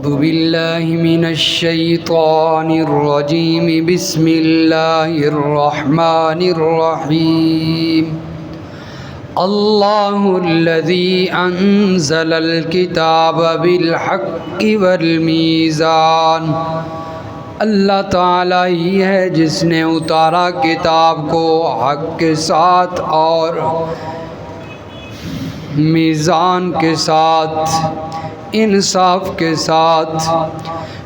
أعوذ بالله من الشيطان الرجيم بسم الله الرحمن الرحيم الله الذي أنزل الكتاب بالحق والميزان اللہ تعالیٰ ہی ہے جس نے اتارا کتاب کو حق کے ساتھ اور میزان کے ساتھ، انصاف کے ساتھ۔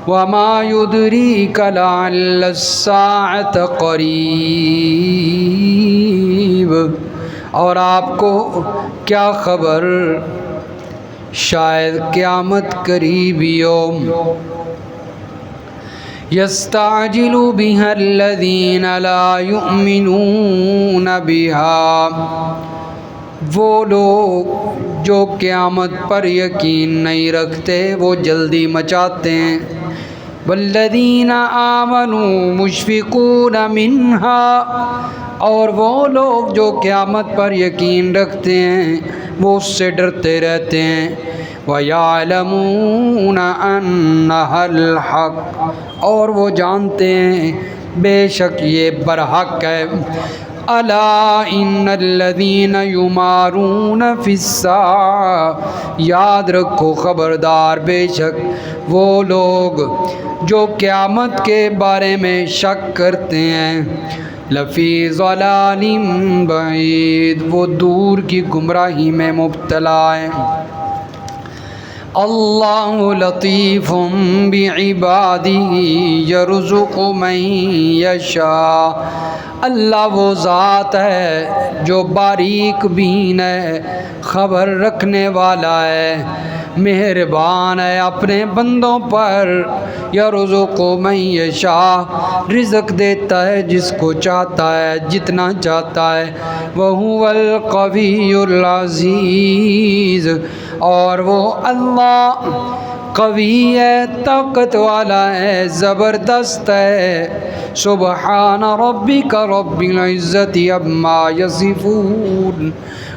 وما يدريك لعل الساعة قریب، اور آپ کو کیا خبر شاید قیامت قریب ہی ہو۔ يستعجل بها الذين لا يؤمنون بها، وہ لوگ جو قیامت پر یقین نہیں رکھتے وہ جلدی مچاتے ہیں۔ والذین آمنوا مشفقون منها، اور وہ لوگ جو قیامت پر یقین رکھتے ہیں وہ اس سے ڈرتے رہتے ہیں۔ وَيَعْلَمُونَ أَنَّهَا الْحَقُّ، اور وہ جانتے ہیں بے شک یہ برحق ہے۔ الا ان الذین یمارون فی الساعة، یاد رکھو خبردار بے شک وہ لوگ جو قیامت کے بارے میں شک کرتے ہیں، لفی ضلال بعید، وہ دور کی گمراہی میں مبتلا ہیں۔ اللہ لطیف بعبادہ یرزق من یشاء، اللہ وہ ذات ہے جو باریک بین ہے، خبر رکھنے والا ہے، مہربان ہے اپنے بندوں پر۔ یرزق من یشاء، رزق دیتا ہے جس کو چاہتا ہے جتنا چاہتا ہے۔ وہو القوی العزیز، اور وہ اللہ قوی ہے، طاقت والا ہے، زبردست ہے۔ سبحان ربک رب العزت عما یصفون،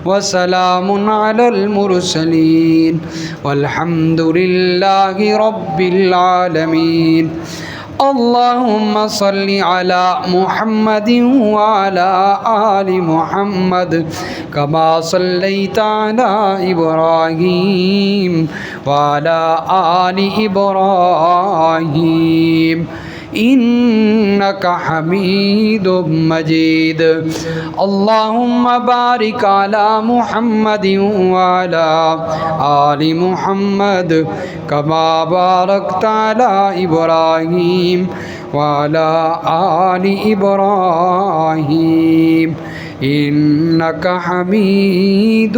وسلام علی المرسلین، والحمد للہ رب العالمین۔ اللہم صل علی محمد وعلی آل محمد کما صلیت علی ابراہیم وعلی آل ابراہیم انک حمید مجید۔ اللہم بارک علی محمد وعلی آل محمد کما بارکت علی ابراہیم وعلی آل ابراہیم انک حمید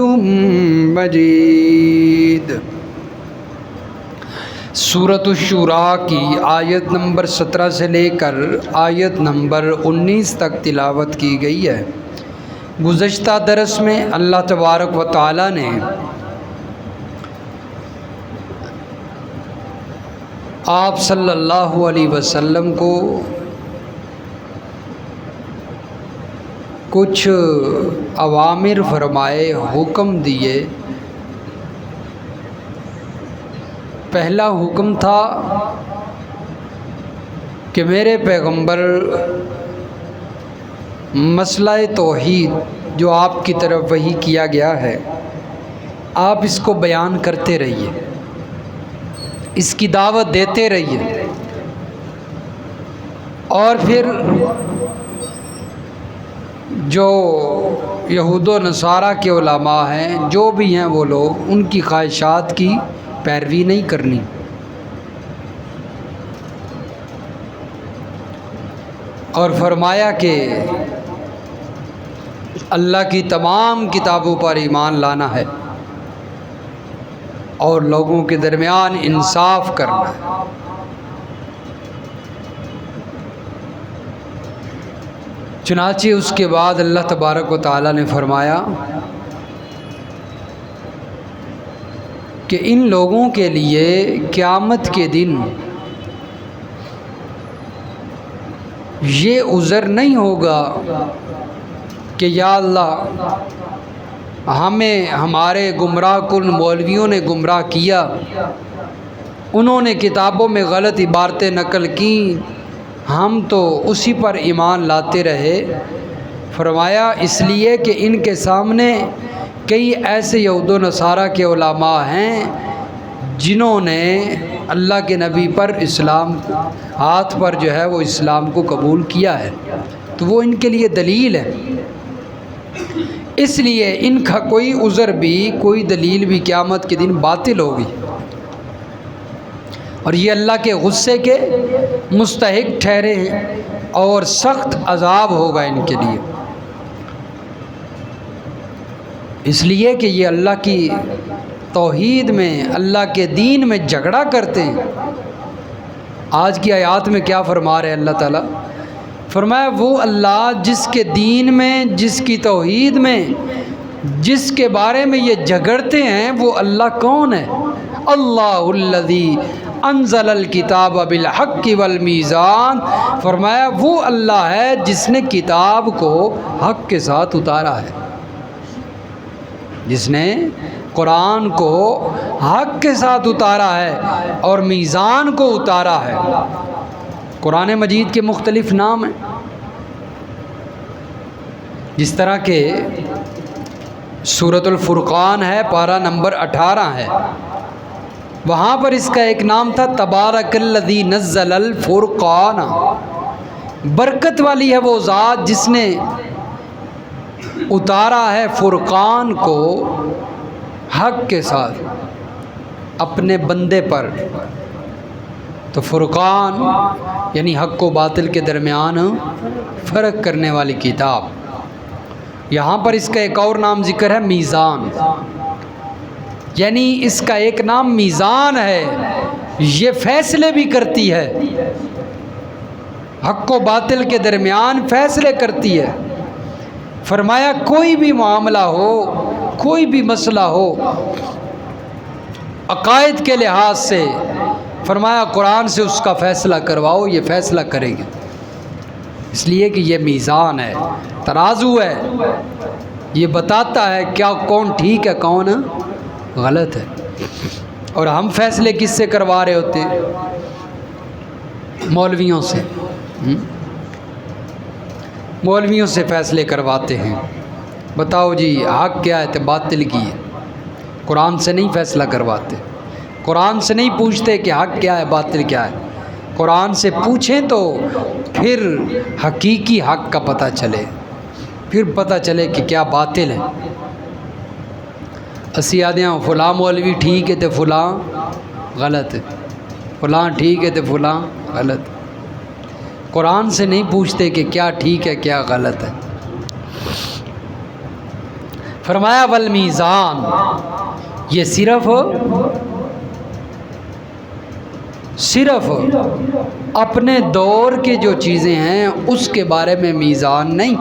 مجید۔ سورۃ الشورى کی آیت نمبر 17 سے لے کر آیت نمبر 19 تک تلاوت کی گئی ہے۔ گزشتہ درس میں اللہ تبارک و تعالی نے آپ صلی اللہ علیہ وسلم کو کچھ اوامر فرمائے، حکم دیے۔ پہلا حکم تھا کہ میرے پیغمبر مسئلہ توحید جو آپ کی طرف وحی کیا گیا ہے، آپ اس کو بیان کرتے رہیے، اس کی دعوت دیتے رہیے، اور پھر جو یہود و نصارہ کے علماء ہیں جو بھی ہیں وہ لوگ، ان کی خواہشات کی پیروی نہیں کرنی۔ اور فرمایا کہ اللہ کی تمام کتابوں پر ایمان لانا ہے اور لوگوں کے درمیان انصاف کرنا ہے۔ چنانچہ اس کے بعد اللہ تبارک و تعالی نے فرمایا کہ ان لوگوں کے لیے قیامت کے دن یہ عذر نہیں ہوگا کہ یا اللہ ہمیں ہمارے گمراہ کن مولویوں نے گمراہ کیا، انہوں نے کتابوں میں غلط عبارتیں نقل کیں، ہم تو اسی پر ایمان لاتے رہے۔ فرمایا اس لیے کہ ان کے سامنے کئی ایسے یہود و نصارہ کے علماء ہیں جنہوں نے اللہ کے نبی پر اسلام ہاتھ پر جو ہے وہ اسلام کو قبول کیا ہے، تو وہ ان کے لیے دلیل ہے۔ اس لیے ان کا کوئی عذر بھی، کوئی دلیل بھی قیامت کے دن باطل ہوگی، اور یہ اللہ کے غصے کے مستحق ٹھہرے ہیں اور سخت عذاب ہوگا ان کے لیے، اس لیے کہ یہ اللہ کی توحید میں، اللہ کے دین میں جھگڑا کرتے ہیں۔ آج کی آیات میں کیا فرما رہے ہیں اللہ تعالیٰ؟ فرمایا وہ اللہ جس کے دین میں، جس کی توحید میں، جس کے بارے میں یہ جھگڑتے ہیں، وہ اللہ کون ہے؟ اللہ الذی انزل الکتاب بالحق والمیزان۔ فرمایا وہ اللہ ہے جس نے کتاب کو حق کے ساتھ اتارا ہے، جس نے قرآن کو حق کے ساتھ اتارا ہے اور میزان کو اتارا ہے۔ قرآن مجید کے مختلف نام ہیں، جس طرح کہ سورۃ الفرقان ہے، پارہ نمبر 18 ہے، وہاں پر اس کا ایک نام تھا تبارک الذی نزل الفرقان۔ برکت والی ہے وہ ذات جس نے اتارا ہے فرقان کو حق کے ساتھ اپنے بندے پر۔ تو فرقان یعنی حق و باطل کے درمیان فرق کرنے والی کتاب۔ یہاں پر اس کا ایک اور نام ذکر ہے میزان، یعنی اس کا ایک نام میزان ہے، یہ فیصلے بھی کرتی ہے، حق و باطل کے درمیان فیصلے کرتی ہے۔ فرمایا کوئی بھی معاملہ ہو، کوئی بھی مسئلہ ہو عقائد کے لحاظ سے، فرمایا قرآن سے اس کا فیصلہ کرواؤ، یہ فیصلہ کرے گی، اس لیے کہ یہ میزان ہے، ترازو ہے، یہ بتاتا ہے کیا کون ٹھیک ہے کون غلط ہے۔ اور ہم فیصلے کس سے کروا رہے ہوتے ہیں؟ مولویوں سے، مولویوں سے فیصلے کرواتے ہیں، بتاؤ جی حق کیا ہے تو باطل کی ہے۔ قرآن سے نہیں فیصلہ کرواتے، قرآن سے نہیں پوچھتے کہ حق کیا ہے باطل کیا ہے۔ قرآن سے پوچھیں تو پھر حقیقی حق کا پتہ چلے، پھر پتہ چلے کہ کیا باطل ہے۔ اسی آدھے ہیں فلاں مولوی ٹھیک ہے تو فلاں غلط ہے، فلاں ٹھیک ہے تو فلاں غلط۔ قرآن سے نہیں پوچھتے کہ کیا ٹھیک ہے کیا غلط ہے۔ فرمایا والمیزان، یہ صرف اپنے دور کے جو چیزیں ہیں اس کے بارے میں میزان نہیں،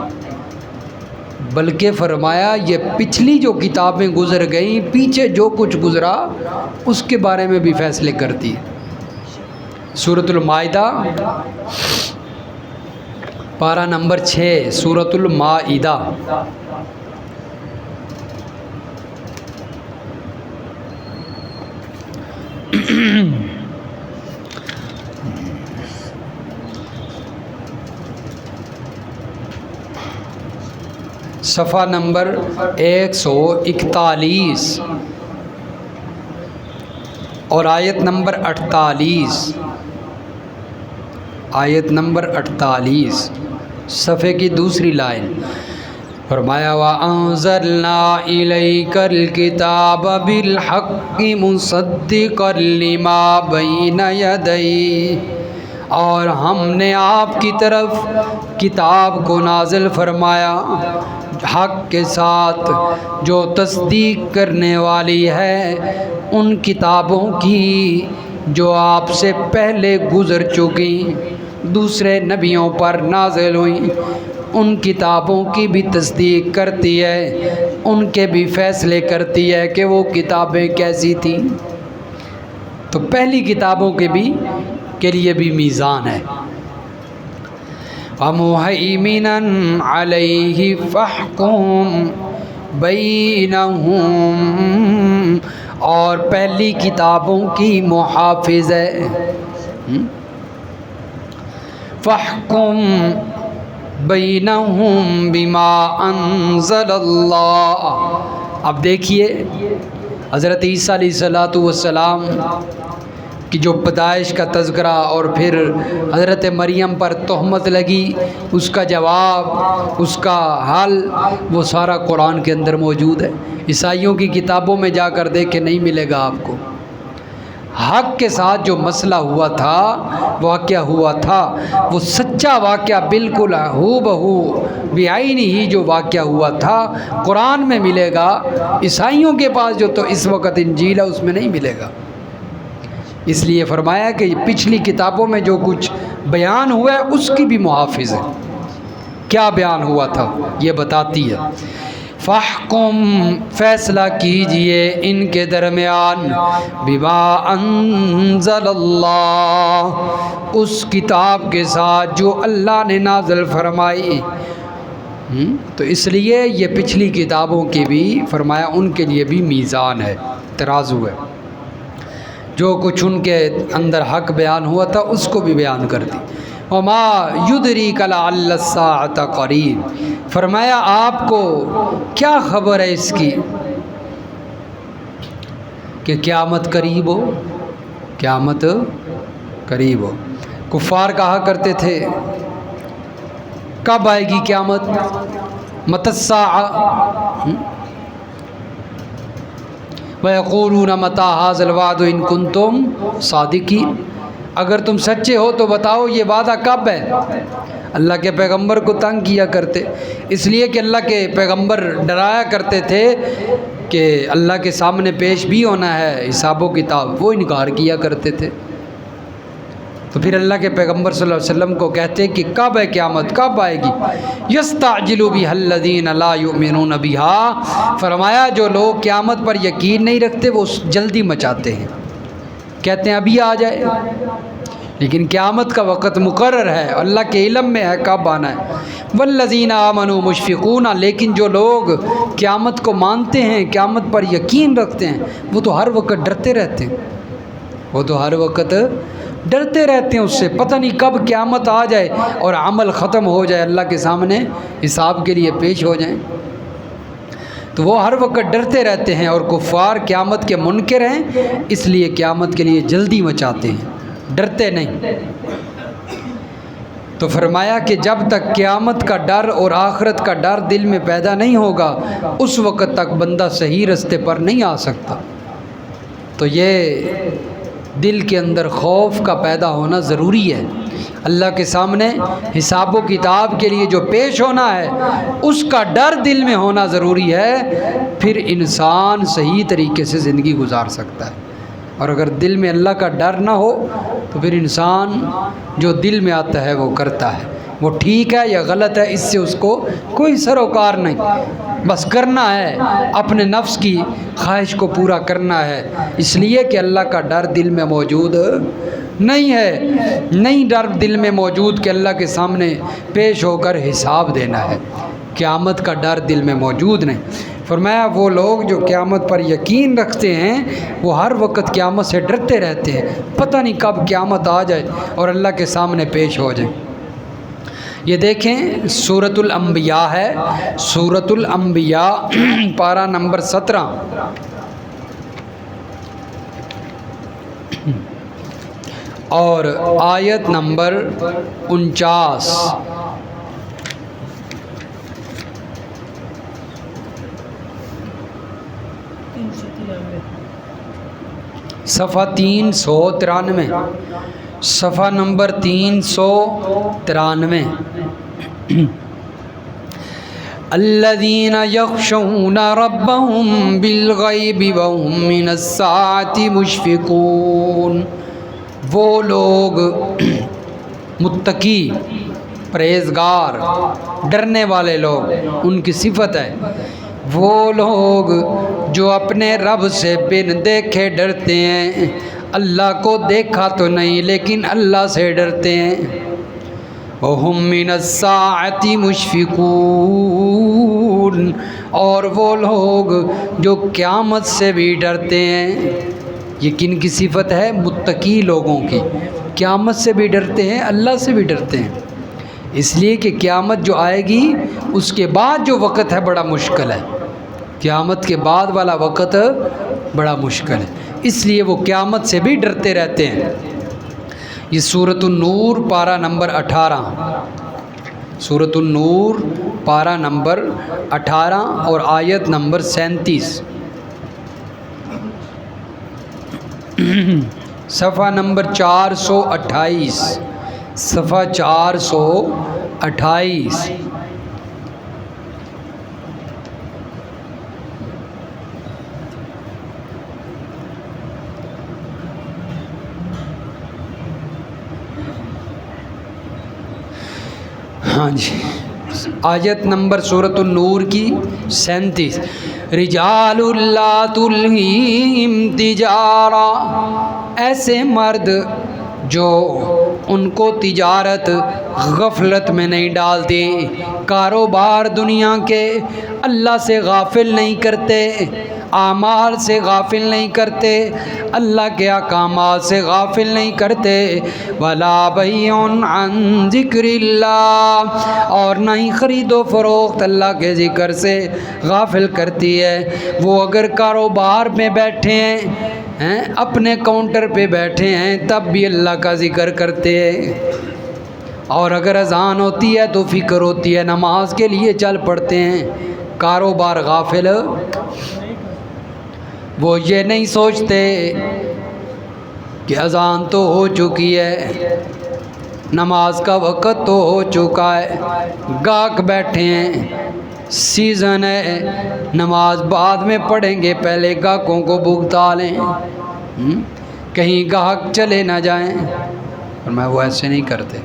بلکہ فرمایا یہ پچھلی جو کتابیں گزر گئیں، پیچھے جو کچھ گزرا اس کے بارے میں بھی فیصلے کرتی ہے۔ سورۃ المائدہ پارہ نمبر 6، سورۃ المائدہ۔ صفحہ نمبر 141 اور آیت نمبر 48، آیت نمبر 48 صفحے کی دوسری لائن۔ فرمایا وَأَنزَلْنَا إِلَيْكَ الْكِتَابَ بِالْحَقِّ مُصَدِّقًا لِمَا بَيْنَ يَدَيْهِ، اور ہم نے آپ کی طرف کتاب کو نازل فرمایا حق کے ساتھ، جو تصدیق کرنے والی ہے ان کتابوں کی جو آپ سے پہلے گزر چکی، دوسرے نبیوں پر نازل ہوئیں، ان کتابوں کی بھی تصدیق کرتی ہے، ان کے بھی فیصلے کرتی ہے کہ وہ کتابیں کیسی تھیں۔ تو پہلی کتابوں کے لیے بھی میزان ہے۔ وَمُهَيْمِنًا عَلَيْهِ فَاحْكُم بَيْنَهُم اور پہلی کتابوں کی محافظ ہے۔ فاحکم بینہم بما انزل اللہ۔ اب دیکھیے حضرت عیسیٰ علیہ السلام کی جو پیدائش کا تذکرہ اور پھر حضرت مریم پر تہمت لگی، اس کا جواب، اس کا حل، وہ سارا قرآن کے اندر موجود ہے۔ عیسائیوں کی کتابوں میں جا کر دیکھیں، نہیں ملے گا آپ کو۔ حق کے ساتھ جو مسئلہ ہوا تھا، واقعہ ہوا تھا، وہ سچا واقعہ بالکل ہو بہو بعین ہی جو واقعہ ہوا تھا قرآن میں ملے گا۔ عیسائیوں کے پاس جو تو اس وقت انجیل ہے اس میں نہیں ملے گا۔ اس لیے فرمایا کہ یہ پچھلی کتابوں میں جو کچھ بیان ہوا ہے اس کی بھی محافظ ہے۔ کیا بیان ہوا تھا یہ بتاتی ہے۔ فاحکم، فیصلہ کیجئے ان کے درمیان، بما انزل اللہ، اس کتاب کے ساتھ جو اللہ نے نازل فرمائی۔ تو اس لیے یہ پچھلی کتابوں کی بھی فرمایا ان کے لیے بھی میزان ہے، ترازو ہے۔ جو کچھ ان کے اندر حق بیان ہوا تھا اس کو بھی بیان کر دی۔ وما یدریک لعل الساعۃ قریب، فرمایا آپ کو کیا خبر ہے اس کی کہ قیامت قریب ہو، قیامت قریب ہو۔ کفار کہا کرتے تھے کب آئے گی قیامت، متی الساعۃ، وَيَقُولُونَ مَتَىٰ هَٰذَا الْوَعْدُ إِن كُنتُمْ صَادِقِينَ، اگر تم سچے ہو تو بتاؤ یہ وعدہ کب ہے۔ اللہ کے پیغمبر کو تنگ کیا کرتے، اس لیے کہ اللہ کے پیغمبر ڈرایا کرتے تھے کہ اللہ کے سامنے پیش بھی ہونا ہے، حساب و کتاب، وہ انکار کیا کرتے تھے۔ تو پھر اللہ کے پیغمبر صلی اللہ علیہ وسلم کو کہتے کہ کب ہے قیامت، کب آئے گی۔ یستعجل بها الذین لا یؤمنون بها، فرمایا جو لوگ قیامت پر یقین نہیں رکھتے وہ جلدی مچاتے ہیں، کہتے ہیں ابھی آ جائے، لیکن قیامت کا وقت مقرر ہے، اللہ کے علم میں ہے کب آنا ہے۔ والذین آمنوا مشفقون، لیکن جو لوگ قیامت کو مانتے ہیں، قیامت پر یقین رکھتے ہیں، وہ تو ہر وقت ڈرتے رہتے ہیں، وہ تو ہر وقت ڈرتے رہتے ہیں اس سے، پتہ نہیں کب قیامت آ جائے اور عمل ختم ہو جائے، اللہ کے سامنے حساب کے لیے پیش ہو جائیں۔ تو وہ ہر وقت ڈرتے رہتے ہیں، اور کفار قیامت کے منکر ہیں، اس لیے قیامت کے لیے جلدی مچاتے ہیں، ڈرتے نہیں۔ تو فرمایا کہ جب تک قیامت کا ڈر اور آخرت کا ڈر دل میں پیدا نہیں ہوگا اس وقت تک بندہ صحیح رستے پر نہیں آ سکتا۔ تو یہ دل کے اندر خوف کا پیدا ہونا ضروری ہے، اللہ کے سامنے حساب و کتاب کے لیے جو پیش ہونا ہے اس کا ڈر دل میں ہونا ضروری ہے، پھر انسان صحیح طریقے سے زندگی گزار سکتا ہے۔ اور اگر دل میں اللہ کا ڈر نہ ہو تو پھر انسان جو دل میں آتا ہے وہ کرتا ہے، وہ ٹھیک ہے یا غلط ہے اس سے اس کو کوئی سروکار نہیں، بس کرنا ہے، اپنے نفس کی خواہش کو پورا کرنا ہے، اس لیے کہ اللہ کا ڈر دل میں موجود نہیں ہے، نہیں ڈر دل میں موجود کہ اللہ کے سامنے پیش ہو کر حساب دینا ہے، قیامت کا ڈر دل میں موجود نہیں۔ فرمایا وہ لوگ جو قیامت پر یقین رکھتے ہیں وہ ہر وقت قیامت سے ڈرتے رہتے ہیں، پتہ نہیں کب قیامت آ جائے اور اللہ کے سامنے پیش ہو جائے۔ یہ دیکھیں سورۃ الانبیاء ہے، سورۃ الانبیاء پارہ نمبر 17 اور آیت نمبر 49۔ صفحہ 393، صفحہ نمبر 393۔ الذین یخشون ربهم بالغیب وهم من الساعة مشفقون، وہ لوگ متقی، پرہیزگار، ڈرنے والے لوگ، ان کی صفت ہے وہ لوگ جو اپنے رب سے بن دیکھے ڈرتے ہیں، اللہ کو دیکھا تو نہیں لیکن اللہ سے ڈرتے ہیں۔ وَهُم مِّنَ السَّاعَةِ مُشْفِقُونَ، یخافون، اور وہ لوگ جو قیامت سے بھی ڈرتے ہیں. یہ کن کی صفت ہے؟ متقی لوگوں کی. قیامت سے بھی ڈرتے ہیں، اللہ سے بھی ڈرتے ہیں، اس لیے کہ قیامت جو آئے گی اس کے بعد جو وقت ہے بڑا مشکل ہے. قیامت کے بعد والا وقت بڑا مشکل ہے، اس لیے وہ قیامت سے بھی ڈرتے رہتے ہیں. یہ سورۃ النور پارہ نمبر 18، سورۃ النور پارہ نمبر 18 اور آیت نمبر 37، صفحہ نمبر 428، صفحہ 428. ہاں جی، آیت نمبر سورۃ النور کی 37. رجال لا تلہیہم تجارہ، ایسے مرد جو ان کو تجارت غفلت میں نہیں ڈالتی، کاروبار دنیا کے اللہ سے غافل نہیں کرتے، اعمال سے غافل نہیں کرتے، اللہ کے احکامات سے غافل نہیں کرتے. ولا بیع عن ذکر اللہ، اور نہ ہی خرید و فروخت اللہ کے ذکر سے غافل کرتی ہے. وہ اگر کاروبار میں بیٹھے ہیں، اپنے کاؤنٹر پہ بیٹھے ہیں، تب بھی اللہ کا ذکر کرتے ہیں، اور اگر اذان ہوتی ہے تو فکر ہوتی ہے، نماز کے لیے چل پڑتے ہیں. کاروبار غافل، وہ یہ نہیں سوچتے کہ اذان تو ہو چکی ہے، نماز کا وقت تو ہو چکا ہے، گاہک بیٹھے ہیں، سیزن ہے، نماز بعد میں پڑھیں گے، پہلے گاہکوں کو بھگتا لیں، کہیں گاہک چلے نہ جائیں. فرمایا وہ ایسے نہیں کرتے،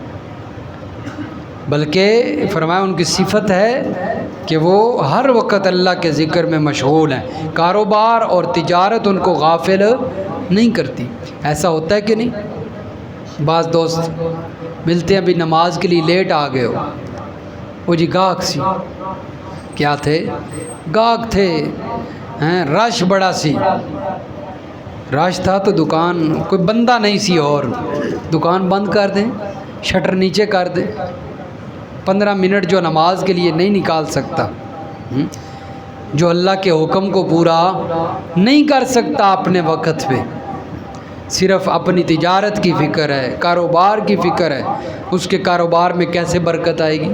بلکہ فرمایا ان کی صفت ہے کہ وہ ہر وقت اللہ کے ذکر میں مشغول ہیں، کاروبار اور تجارت ان کو غافل نہیں کرتی. ایسا ہوتا ہے کہ نہیں؟ بعض دوست ملتے ہیں، ابھی نماز کے لیے لیٹ آ گئے ہو، وہ جی گاہک سی، کیا تھے؟ گاہک تھے، رش بڑا سی، رش تھا تو دکان کوئی بندہ نہیں سی، اور دکان بند کر دیں، شٹر نیچے کر دیں. 15 منٹ جو نماز کے لیے نہیں نکال سکتا، جو اللہ کے حکم کو پورا نہیں کر سکتا اپنے وقت پہ، صرف اپنی تجارت کی فکر ہے، کاروبار کی فکر ہے، اس کے کاروبار میں کیسے برکت آئے گی؟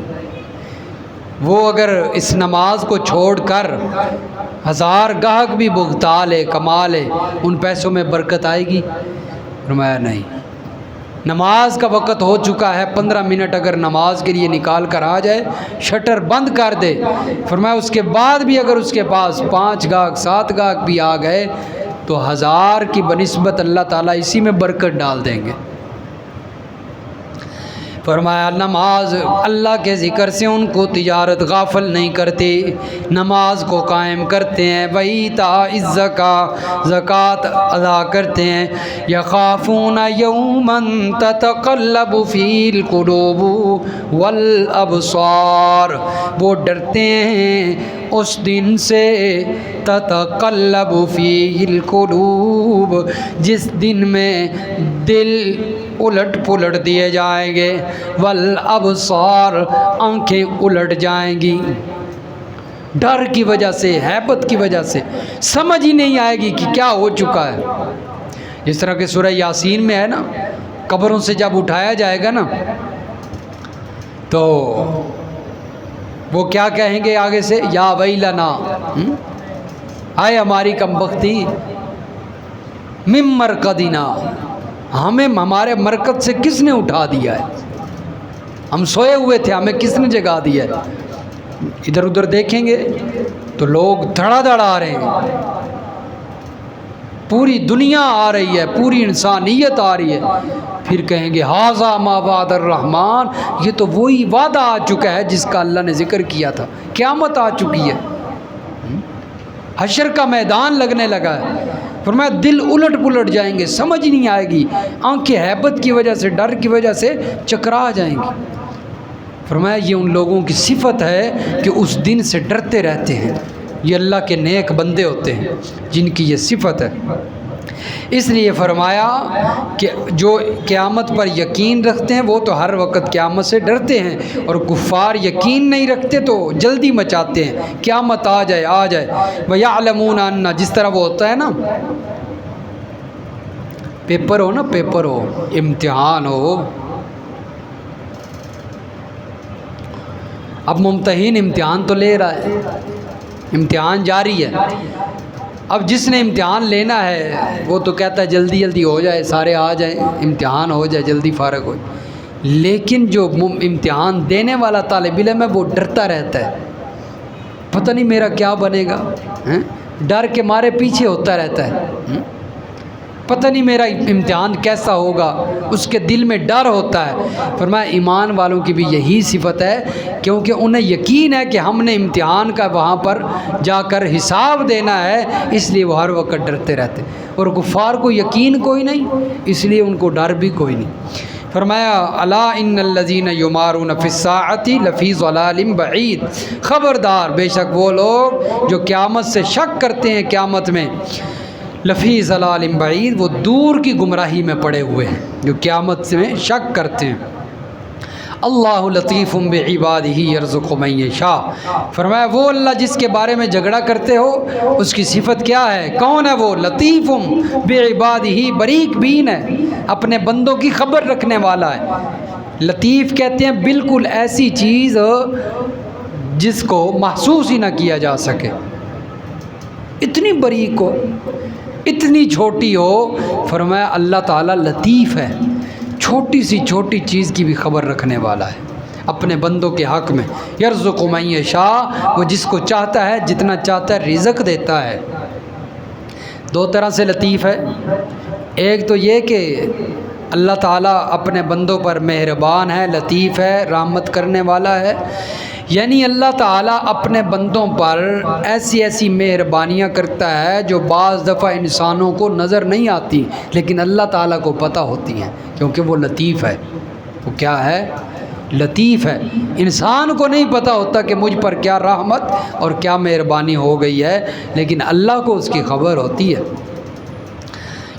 وہ اگر اس نماز کو چھوڑ کر 1000 گاہک بھی بھگتا لے، کما لے، ان پیسوں میں برکت آئے گی؟ فرمایا نہیں. نماز کا وقت ہو چکا ہے، 15 منٹ اگر نماز کے لیے نکال کر آ جائے، شٹر بند کر دے. فرمایا اس کے بعد بھی اگر اس کے پاس 5 گاہک 7 گاہک بھی آ گئے تو 1000 کی بنسبت اللہ تعالیٰ اسی میں برکت ڈال دیں گے. فرمایا نماز اللہ کے ذکر سے ان کو تجارت غافل نہیں کرتی، نماز کو قائم کرتے ہیں، وَإِيتَاءِ الزَّكَاةِ زکوٰۃ ادا کرتے ہیں. یخافون یوما تتقلب فیہ القلوب والابصار، وہ ڈرتے ہیں اس دن سے، تتقلب فیہ القلوب، جس دن میں دل الٹ پلٹ دیے جائیں گے، والابصار، آنکھیں الٹ جائیں گی. ڈر کی وجہ سے، ہیبت کی وجہ سے سمجھ ہی نہیں آئے گی کہ کیا ہو چکا ہے. جس طرح کہ سورہ یاسین میں ہے نا، قبروں سے جب اٹھایا جائے گا نا تو وہ کیا کہیں گے آگے سے؟ یا ویلنا، آئے ہماری کم بختی، من مرقدنا، ہمیں ہمارے مرکز سے کس نے اٹھا دیا ہے؟ ہم سوئے ہوئے تھے، ہمیں کس نے جگا دیا ہے؟ ادھر ادھر دیکھیں گے تو لوگ دھڑا دھڑ آ رہے ہیں، پوری دنیا آ رہی ہے، پوری انسانیت آ رہی ہے. پھر کہیں گے ھذا ما وعد الرحمن، یہ تو وہی وعدہ آ چکا ہے جس کا اللہ نے ذکر کیا تھا، قیامت آ چکی ہے، حشر کا میدان لگنے لگا ہے. فرمایا دل الٹ پلٹ جائیں گے، سمجھ نہیں آئے گی، آنکھیں ہیبت کی وجہ سے، ڈر کی وجہ سے چکرا جائیں گی. فرمایا یہ ان لوگوں کی صفت ہے کہ اس دن سے ڈرتے رہتے ہیں، یہ اللہ کے نیک بندے ہوتے ہیں جن کی یہ صفت ہے۔ اس لیے فرمایا کہ جو قیامت پر یقین رکھتے ہیں وہ تو ہر وقت قیامت سے ڈرتے ہیں، اور کفار یقین نہیں رکھتے تو جلدی مچاتے ہیں قیامت آ جائے آ جائے۔ وَيَعْلَمُونَ أَنَّ، جس طرح وہ ہوتا ہے نا، پیپر ہو نا، پیپر ہو، امتحان ہو، اب ممتحن امتحان تو لے رہا ہے، امتحان جاری ہے، اب جس نے امتحان لینا ہے وہ تو کہتا ہے جلدی جلدی ہو جائے، سارے آ جائیں، امتحان ہو جائے، جلدی فارغ ہو جائے۔ لیکن جو امتحان دینے والا طالب علم ہے وہ ڈرتا رہتا ہے، پتہ نہیں میرا کیا بنے گا، ڈر کے مارے پیچھے ہوتا رہتا ہے، پتہ نہیں میرا امتحان کیسا ہوگا، اس کے دل میں ڈر ہوتا ہے۔ فرمایا ایمان والوں کی بھی یہی صفت ہے، کیونکہ انہیں یقین ہے کہ ہم نے امتحان کا وہاں پر جا کر حساب دینا ہے، اس لیے وہ ہر وقت ڈرتے رہتے، اور کفار کو یقین کوئی نہیں، اس لیے ان کو ڈر بھی کوئی نہیں۔ فرمایا الا ان الذین یمارون فی الساعۃ لفی ضلال بعید، خبردار بے شک وہ لوگ جو قیامت سے شک کرتے ہیں قیامت میں، لفی ضلال بعید، وہ دور کی گمراہی میں پڑے ہوئے ہیں جو قیامت میں شک کرتے ہیں۔ اللہ لطیف بعبادہ یرزق من یشاء، فرمایا وہ اللہ جس کے بارے میں جھگڑا کرتے ہو اس کی صفت کیا ہے، کون ہے وہ؟ لطیف بعبادہ، باریک بین ہے، اپنے بندوں کی خبر رکھنے والا ہے۔ لطیف کہتے ہیں بالکل ایسی چیز جس کو محسوس ہی نہ کیا جا سکے، اتنی باریک ہو، اتنی چھوٹی ہو۔ فرمایا اللہ تعالیٰ لطیف ہے، چھوٹی سی چھوٹی چیز کی بھی خبر رکھنے والا ہے اپنے بندوں کے حق میں۔ یرزق من یشاء، وہ جس کو چاہتا ہے جتنا چاہتا ہے رزق دیتا ہے۔ دو طرح سے لطیف ہے، ایک تو یہ کہ اللہ تعالیٰ اپنے بندوں پر مہربان ہے، لطیف ہے، رحمت کرنے والا ہے، یعنی اللہ تعالیٰ اپنے بندوں پر ایسی ایسی مہربانیاں کرتا ہے جو بعض دفعہ انسانوں کو نظر نہیں آتی لیکن اللہ تعالیٰ کو پتہ ہوتی ہیں، کیونکہ وہ لطیف ہے۔ وہ کیا ہے؟ لطیف ہے۔ انسان کو نہیں پتہ ہوتا کہ مجھ پر کیا رحمت اور کیا مہربانی ہو گئی ہے، لیکن اللہ کو اس کی خبر ہوتی ہے۔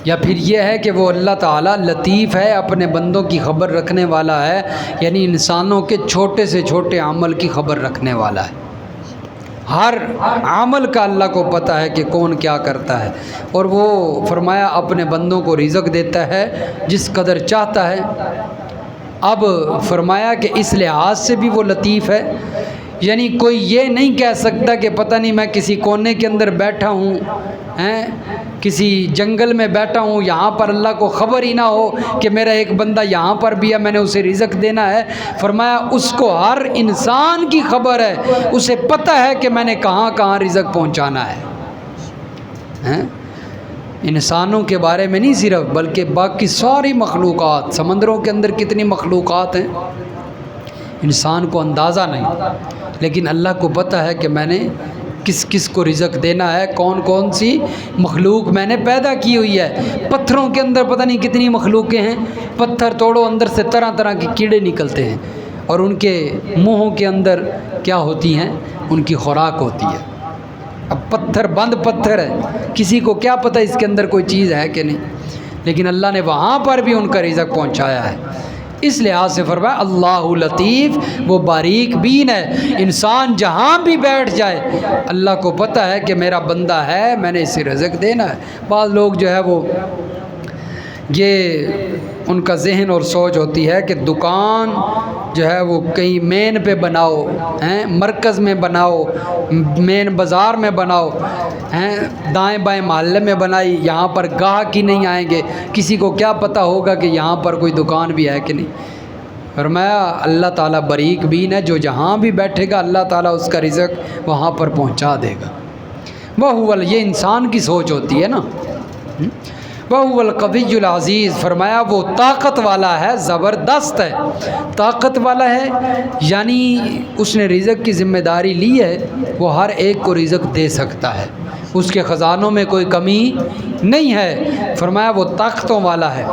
یا پھر یہ ہے کہ وہ اللہ تعالیٰ لطیف ہے، اپنے بندوں کی خبر رکھنے والا ہے، یعنی انسانوں کے چھوٹے سے چھوٹے عمل کی خبر رکھنے والا ہے۔ ہر عمل کا اللہ کو پتہ ہے کہ کون کیا کرتا ہے، اور وہ فرمایا اپنے بندوں کو رزق دیتا ہے جس قدر چاہتا ہے۔ اب فرمایا کہ اس لحاظ سے بھی وہ لطیف ہے، یعنی کوئی یہ نہیں کہہ سکتا کہ پتہ نہیں میں کسی کونے کے اندر بیٹھا ہوں، کسی جنگل میں بیٹھا ہوں، یہاں پر اللہ کو خبر ہی نہ ہو کہ میرا ایک بندہ یہاں پر بھی ہے، میں نے اسے رزق دینا ہے۔ فرمایا اس کو ہر انسان کی خبر ہے، اسے پتہ ہے کہ میں نے کہاں کہاں رزق پہنچانا ہے۔ انسانوں کے بارے میں نہیں صرف، بلکہ باقی ساری مخلوقات، سمندروں کے اندر کتنی مخلوقات ہیں انسان کو اندازہ نہیں، لیکن اللہ کو پتہ ہے کہ میں نے کس کس کو رزق دینا ہے، کون کون سی مخلوق میں نے پیدا کی ہوئی ہے۔ پتھروں کے اندر پتہ نہیں کتنی مخلوقیں ہیں، پتھر توڑو اندر سے طرح طرح کے کیڑے نکلتے ہیں، اور ان کے منہوں کے اندر کیا ہوتی ہیں؟ ان کی خوراک ہوتی ہے۔ اب پتھر بند پتھر ہے، کسی کو کیا پتہ اس کے اندر کوئی چیز ہے کہ نہیں، لیکن اللہ نے وہاں پر بھی ان کا رزق پہنچایا ہے۔ اس لحاظ سے فرمایا اللہ لطیف، وہ باریک بین ہے، انسان جہاں بھی بیٹھ جائے اللہ کو پتہ ہے کہ میرا بندہ ہے، میں نے اسے رزق دینا ہے۔ بعض لوگ جو ہے وہ یہ ان کا ذہن اور سوچ ہوتی ہے کہ دکان جو ہے وہ کہیں مین پہ بناؤ، مرکز میں بناؤ، مین بازار میں بناؤ، دائیں بائیں محلے میں بنائی، یہاں پر گاہک ہی نہیں آئیں گے، کسی کو کیا پتہ ہوگا کہ یہاں پر کوئی دکان بھی ہے کہ نہیں۔ فرمایا اللہ تعالیٰ باریک بین ہے، جو جہاں بھی بیٹھے گا اللہ تعالیٰ اس کا رزق وہاں پر پہنچا دے گا۔ وہ یہ انسان کی سوچ ہوتی ہے نا۔ وَهُوَ الْقَوِيُّ الْعَزِيزُ، فرمایا وہ طاقت والا ہے، زبردست ہے، طاقت والا ہے، یعنی اس نے رزق کی ذمہ داری لی ہے، وہ ہر ایک کو رزق دے سکتا ہے، اس کے خزانوں میں کوئی کمی نہیں ہے۔ فرمایا وہ طاقتوں والا ہے۔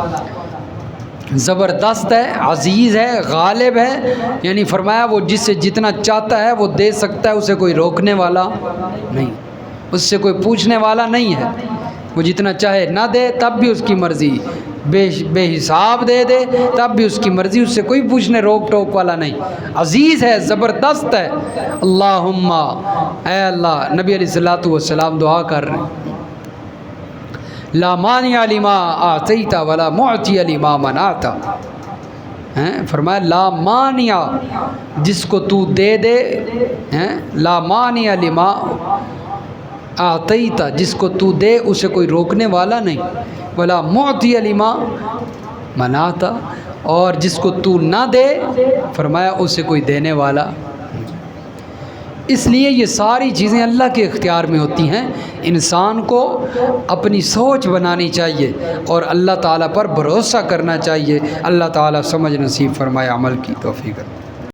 زبردست ہے، عزیز ہے، غالب ہے، یعنی فرمایا وہ جس سے جتنا چاہتا ہے وہ دے سکتا ہے، اسے کوئی روکنے والا نہیں، اس سے کوئی پوچھنے والا نہیں ہے، وہ جتنا چاہے نہ دے تب بھی اس کی مرضی، بے حساب دے دے تب بھی اس کی مرضی، اس سے کوئی پوچھنے روک ٹوک والا نہیں، عزیز ہے، زبردست ہے۔ اللہم، اے اللہ، نبی علیہ الصلوۃ والسلام دعا کر رہے ہیں، لا مانع لما اعطیت ولا معطی لما منعت، فرمایا لا مانع، جس کو تو دے دے، لا مانع لما اعطیت، جس کو تو دے اسے کوئی روکنے والا نہیں، ولا معطی لما منعت، اور جس کو تو نہ دے فرمایا اسے کوئی دینے والا۔ اس لیے یہ ساری چیزیں اللہ کے اختیار میں ہوتی ہیں، انسان کو اپنی سوچ بنانی چاہیے اور اللہ تعالیٰ پر بھروسہ کرنا چاہیے۔ اللہ تعالیٰ سمجھ نصیب فرمائے، عمل کی توفیق عطا۔